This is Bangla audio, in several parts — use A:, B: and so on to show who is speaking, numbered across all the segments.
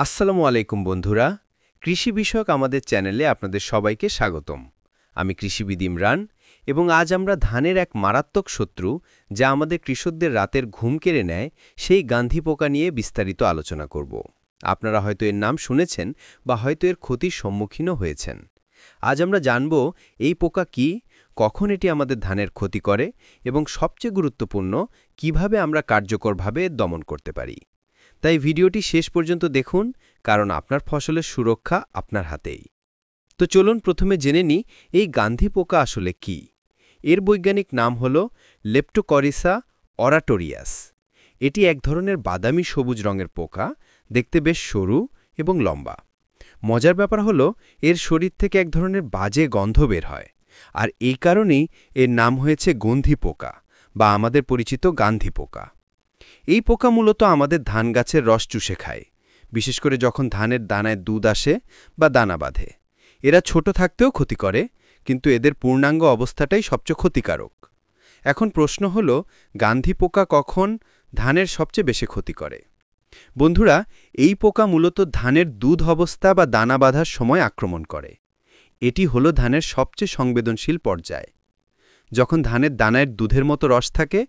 A: আসসালামু আলাইকুম বন্ধুরা, কৃষি বিষয়ক আমাদের চ্যানেলে আপনাদের সবাইকে স্বাগতম। আমি কৃষিবিদ ইমরান এবং আজ আমরা ধানের এক মারাত্মক শত্রু যা আমাদের কৃষকদের রাতের ঘুম কেড়ে নেয় সেই গান্ধী পোকা নিয়ে বিস্তারিত আলোচনা করব। আপনারা হয়তো এর নাম শুনেছেন বা হয়তো এর ক্ষতির সম্মুখীনও হয়েছেন। আজ আমরা জানব এই পোকা কি, কখন এটি আমাদের ধানের ক্ষতি করে এবং সবচেয়ে গুরুত্বপূর্ণ কিভাবে আমরা কার্যকরভাবে এর দমন করতে পারি। তাই ভিডিওটি শেষ পর্যন্ত দেখুন, কারণ আপনার ফসলের সুরক্ষা আপনার হাতেই। তো চলুন প্রথমে জেনে নিই এই গান্ধী পোকা আসলে কি। এর বৈজ্ঞানিক নাম হল লেপ্টোকরিসা অরাটোরিয়াস। এটি এক ধরনের বাদামি সবুজ রঙের পোকা, দেখতে বেশ সরু এবং লম্বা। মজার ব্যাপার হল এর শরীর থেকে এক ধরনের বাজে গন্ধ বের হয়, আর এই কারণেই এর নাম হয়েছে গন্ধি পোকা বা আমাদের পরিচিত গান্ধী পোকা। এই পোকা মূলত আমাদের ধান গাছের রস চুষে খায়, বিশেষ করে যখন ধানের দানায় দুধ আসে বা দানা বাঁধে। এরা ছোট থাকতেও ক্ষতি করে, কিন্তু এদের পূর্ণাঙ্গ অবস্থাটাই সবচেয়ে ক্ষতিকারক। এখন প্রশ্ন হল, গান্ধী পোকা কখন ধানের সবচেয়ে বেশি ক্ষতি করে? বন্ধুরা, এই পোকা মূলত ধানের দুধ অবস্থা বা দানা বাঁধার সময় আক্রমণ করে। এটি হল ধানের সবচেয়ে সংবেদনশীল পর্যায়। যখন ধানের দানায় দুধের মতো রস থাকে,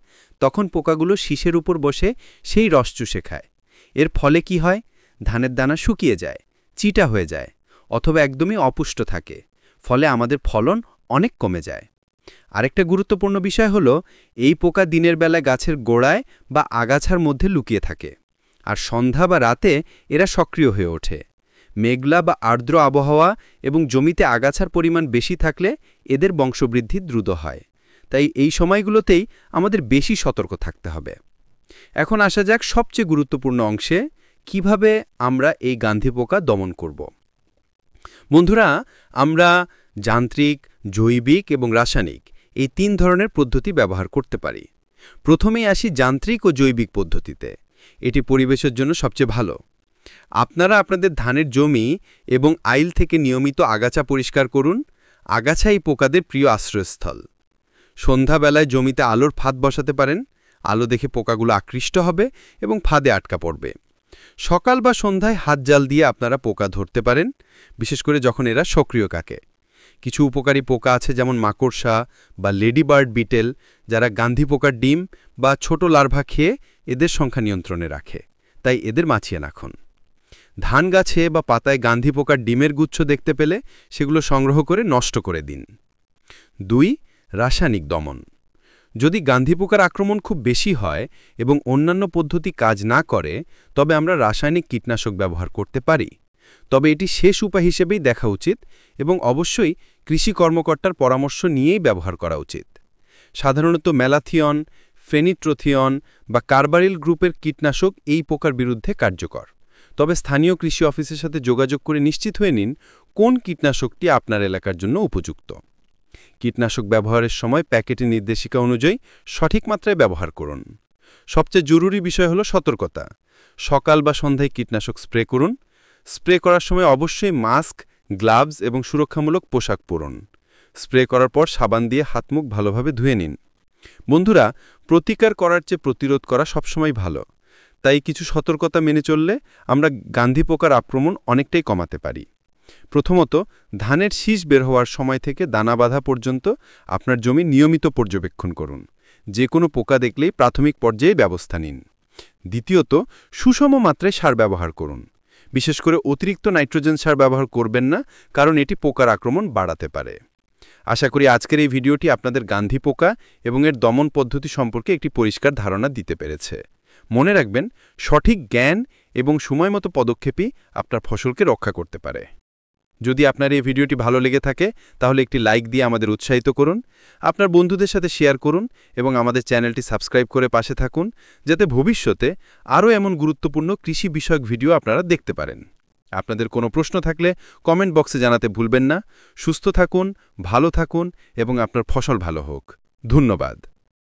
A: তখন পোকাগুলো শীষের উপর বসে সেই রস চুষে খায়। এর ফলে কি হয়? ধানের দানা শুকিয়ে যায়, চিটা হয়ে যায়, অথবা একদমই অপুষ্ট থাকে। ফলে আমাদের ফলন অনেক কমে যায়। আরেকটা গুরুত্বপূর্ণ বিষয় হল, এই পোকা দিনের বেলায় গাছের গোড়ায় বা আগাছার মধ্যে লুকিয়ে থাকে, আর সন্ধ্যা বা রাতে এরা সক্রিয় হয়ে ওঠে। মেঘলা বা আর্দ্র আবহাওয়া এবং জমিতে আগাছার পরিমাণ বেশি থাকলে এদের বংশবৃদ্ধি দ্রুত হয়। তাই এই সময়গুলোতেই আমাদের বেশি সতর্ক থাকতে হবে। এখন আসা যাক সবচেয়ে গুরুত্বপূর্ণ অংশে, কিভাবে আমরা এই গান্ধী পোকা দমন করব। বন্ধুরা, আমরা যান্ত্রিক, জৈবিক এবং রাসায়নিক এই ৩ ধরনের পদ্ধতি ব্যবহার করতে পারি। প্রথমেই আসি যান্ত্রিক ও জৈবিক পদ্ধতিতে। এটি পরিবেশের জন্য সবচেয়ে ভালো। আপনারা আপনাদের ধানের জমি এবং আইল থেকে নিয়মিত আগাছা পরিষ্কার করুন। আগাছা এই পোকাদের প্রিয় আশ্রয়স্থল। সন্ধ্যাবেলায় জমিতে আলোর ফাঁদ বসাতে পারেন। আলো দেখে পোকাগুলো আকৃষ্ট হবে এবং ফাঁদে আটকা পড়বে। সকাল বা সন্ধ্যায় হাত জাল দিয়ে আপনারা পোকা ধরতে পারেন, বিশেষ করে যখন এরা সক্রিয় থাকে। কিছু উপকারী পোকা আছে, যেমন মাকড়সা বা লেডিবার্ড বিটেল, যারা গান্ধী পোকার ডিম বা ছোট লার্ভা খেয়ে এদের সংখ্যা নিয়ন্ত্রণে রাখে। তাই এদের বাঁচিয়ে রাখুন। ধান গাছে বা পাতায় গান্ধী পোকার ডিমের গুচ্ছ দেখতে পেলে সেগুলো সংগ্রহ করে নষ্ট করে দিন। ২. রাসায়নিক দমন। যদি গান্ধী পোকার আক্রমণ খুব বেশি হয় এবং অন্যান্য পদ্ধতি কাজ না করে, তবে আমরা রাসায়নিক কীটনাশক ব্যবহার করতে পারি। তবে এটি শেষ উপায় হিসেবেই দেখা উচিত এবং অবশ্যই কৃষি কর্মকর্তার পরামর্শ নিয়েই ব্যবহার করা উচিত। সাধারণত ম্যালাথিয়ন, ফেনিট্রোথিয়ন বা কার্বারিল গ্রুপের কীটনাশক এই পোকার বিরুদ্ধে কার্যকর। তবে স্থানীয় কৃষি অফিসের সাথে যোগাযোগ করে নিশ্চিত হয়ে নিন কোন কীটনাশকটি আপনার এলাকার জন্য উপযুক্ত। কীটনাশক ব্যবহারের সময় প্যাকেটের নির্দেশিকা অনুযায়ী সঠিক মাত্রায় ব্যবহার করুন। সবচেয়ে জরুরি বিষয় হল সতর্কতা। সকাল বা সন্ধ্যায় কীটনাশক স্প্রে করুন। স্প্রে করার সময় অবশ্যই মাস্ক, গ্লাভস এবং সুরক্ষামূলক পোশাক পরুন। স্প্রে করার পর সাবান দিয়ে হাতমুখ ভালোভাবে ধুয়ে নিন। বন্ধুরা, প্রতিকার করার চেয়ে প্রতিরোধ করা সবসময় ভালো। তাই কিছু সতর্কতা মেনে চললে আমরা গান্ধী পোকার আক্রমণ অনেকটাই কমাতে পারি। প্রথমত, ধানের শীষ বের হওয়ার সময় থেকে দানা বাঁধা পর্যন্ত আপনার জমি নিয়মিত পর্যবেক্ষণ করুন। যে কোনো পোকা দেখলেই প্রাথমিক পর্যায়ে ব্যবস্থা নিন। দ্বিতীয়ত, সুষম মাত্রায় সার ব্যবহার করুন। বিশেষ করে অতিরিক্ত নাইট্রোজেন সার ব্যবহার করবেন না, কারণ এটি পোকার আক্রমণ বাড়াতে পারে। আশা করি আজকের এই ভিডিওটি আপনাদের গান্ধী পোকা এবং এর দমন পদ্ধতি সম্পর্কে একটি পরিষ্কার ধারণা দিতে পেরেছে। মনে রাখবেন, সঠিক জ্ঞান এবং সময়মতো পদক্ষেপই আপনার ফসলকে রক্ষা করতে পারে। যদি আপনার এই ভিডিওটি ভালো লেগে থাকে, তাহলে একটি লাইক দিয়ে আমাদের উৎসাহিত করুন। আপনার বন্ধুদের সাথে শেয়ার করুন এবং আমাদের চ্যানেলটি সাবস্ক্রাইব করে পাশে থাকুন, যাতে ভবিষ্যতে আরও এমন গুরুত্বপূর্ণ কৃষি বিষয়ক ভিডিও আপনারা দেখতে পারেন। আপনাদের কোনো প্রশ্ন থাকলে কমেন্ট বক্সে জানাতে ভুলবেন না। সুস্থ থাকুন, ভালো থাকুন এবং আপনার ফসল ভালো হোক। ধন্যবাদ।